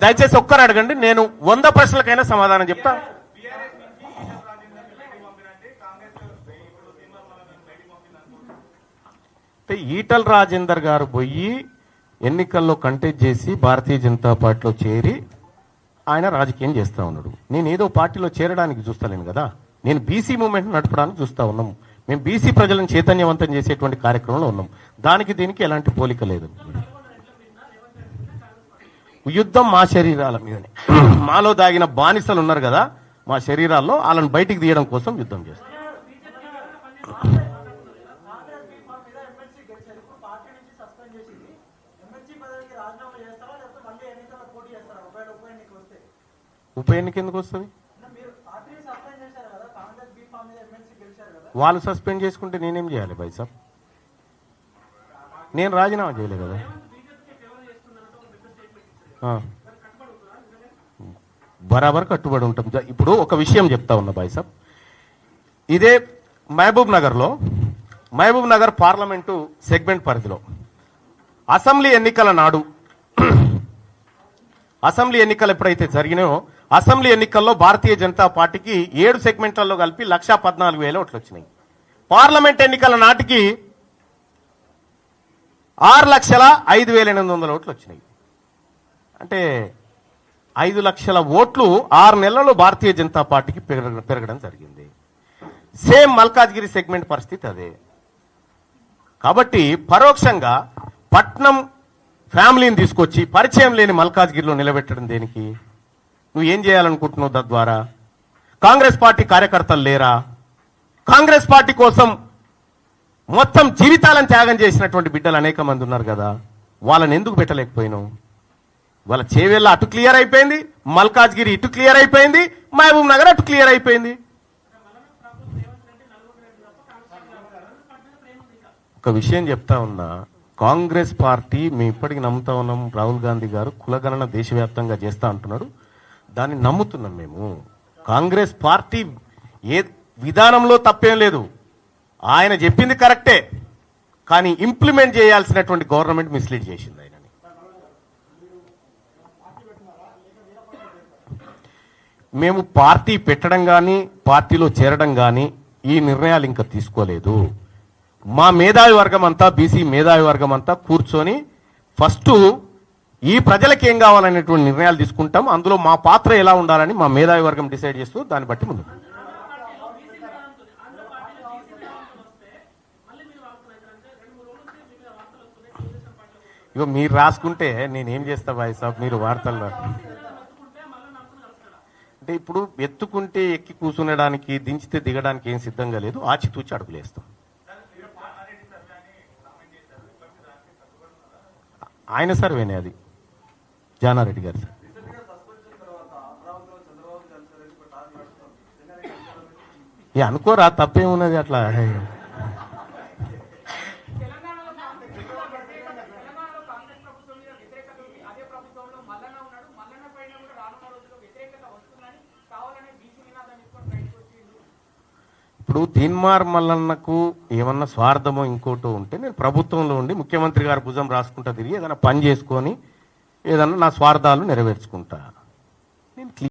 దయచేసి ఒక్కరు అడగండి, నేను 100 ప్రశ్నలకైనా సమాధానం చెప్తా. ఈటల రాజేందర్ గారు పోయి ఎన్నికల్లో కంటెస్ట్ చేసి భారతీయ జనతా పార్టీలో చేరి ఆయన రాజకీయం చేస్తా ఉన్నాడు. నేను ఏదో పార్టీలో చేరడానికి చూస్తలేను కదా, నేను బీసీ మూవ్మెంట్ నడపడానికి చూస్తా ఉన్నాం. మేము బీసీ ప్రజలను చైతన్యవంతం చేసేటువంటి కార్యక్రమంలో ఉన్నాం. దానికి దీనికి ఎలాంటి పోలిక లేదు. యుద్ధం మా శరీరాల మీదనే, మాలో దాగిన బానిసలు ఉన్నారు కదా, మా శరీరాల్లో వాళ్ళని బయటికి తీయడం కోసం యుద్ధం చేస్తాం. ఉప ఎన్నిక ఎందుకు వస్తుంది? వాళ్ళు సస్పెండ్ చేసుకుంటే నేనేం చేయాలి భాయ్ సాబ్? నేను రాజీనామా చేయలే కదా. బరాబర్ కట్టుబడి ఉంటాం. ఇప్పుడు ఒక విషయం చెప్తా ఉన్నా భాయ్ సాబ్, ఇదే మహబూబ్ నగర్ పార్లమెంటు సెగ్మెంట్ పరిధిలో అసెంబ్లీ ఎన్నికల నాడు, అసెంబ్లీ ఎన్నికలు ఎప్పుడైతే జరిగినాయో అసెంబ్లీ ఎన్నికల్లో భారతీయ జనతా పార్టీకి 7 సెగ్మెంట్లలో కలిపి 1,14,000 ఓట్లు వచ్చినాయి. పార్లమెంట్ ఎన్నికల నాటికి 6,05,800 ఓట్లు వచ్చినాయి. అంటే 5 లక్షల ఓట్లు 6 నెలల్లో భారతీయ జనతా పార్టీకి పెరగడం జరిగింది. సేమ్ మల్కాజ్గిరి సెగ్మెంట్ పరిస్థితి అదే. కాబట్టి పరోక్షంగా పట్నం ఫ్యామిలీని తీసుకొచ్చి పరిచయం లేని మల్కాజ్గిరిలో నిలబెట్టడం దేనికి? నువ్వు ఏం చేయాలనుకుంటున్నావు? తద్వారా కాంగ్రెస్ పార్టీ కార్యకర్తలు లేరా? కాంగ్రెస్ పార్టీ కోసం మొత్తం జీవితాలను త్యాగం చేసినటువంటి బిడ్డలు అనేక మంది ఉన్నారు కదా, వాళ్ళని ఎందుకు పెట్టలేకపోయినావు? వాళ్ళ చేవేళ్ళ అటు క్లియర్ అయిపోయింది, మల్కాజ్గిరి ఇటు క్లియర్ అయిపోయింది, మహబూబ్ నగర్ అటు క్లియర్ అయిపోయింది. ఒక విషయం చెప్తా ఉన్నా, కాంగ్రెస్ పార్టీ మేము ఇప్పటికీ నమ్ముతా ఉన్నాం. రాహుల్ గాంధీ గారు కులగణన దేశవ్యాప్తంగా చేస్తా అంటున్నాడు, దాన్ని నమ్ముతున్నాం మేము. కాంగ్రెస్ పార్టీ ఏ విధానంలో తప్పేం లేదు, ఆయన చెప్పింది కరెక్టే, కానీ ఇంప్లిమెంట్ చేయాల్సినటువంటి గవర్నమెంట్ మిస్లీడ్ చేసింది ఆయనని. మేము పార్టీ పెట్టడం కానీ పార్టీలో చేరడం కానీ ఈ నిర్ణయాలు ఇంకా తీసుకోలేదు. మా మేధావి వర్గం అంతా, బీసీ మేధావి వర్గం అంతా కూర్చొని ఫస్ట్ ఈ ప్రజలకు ఏం కావాలనేటువంటి నిర్ణయాలు తీసుకుంటాం. అందులో మా పాత్ర ఎలా ఉండాలని మా మేధావి వర్గం డిసైడ్ చేస్తూ దాన్ని బట్టి ముందు. ఇగో మీరు రాసుకుంటే నేనేం చేస్తా భాయ్ సాబ్, మీరు వార్తల్లో అంటే ఇప్పుడు ఎత్తుకుంటే ఎక్కి కూర్చునడానికి, దించితే దిగడానికి ఏం సిద్ధంగా లేదు, ఆచితూచి అడుగులేస్తాం. ఆయన సర్వేనే అది, జానారెడ్డి గారు సార్. అనుకోరా, తప్పేమున్నది అట్లా. ఇప్పుడు తీన్మార్ మల్లన్నకు ఏమన్నా స్వార్థమో ఇంకోటో ఉంటే, నేను ప్రభుత్వంలో ఉండి ముఖ్యమంత్రి గారు భుజం రాసుకుంటా తిరిగి ఏదైనా పని చేసుకొని ఏదన్నా నా స్వార్థాలు నెరవేర్చుకుంటా. నేను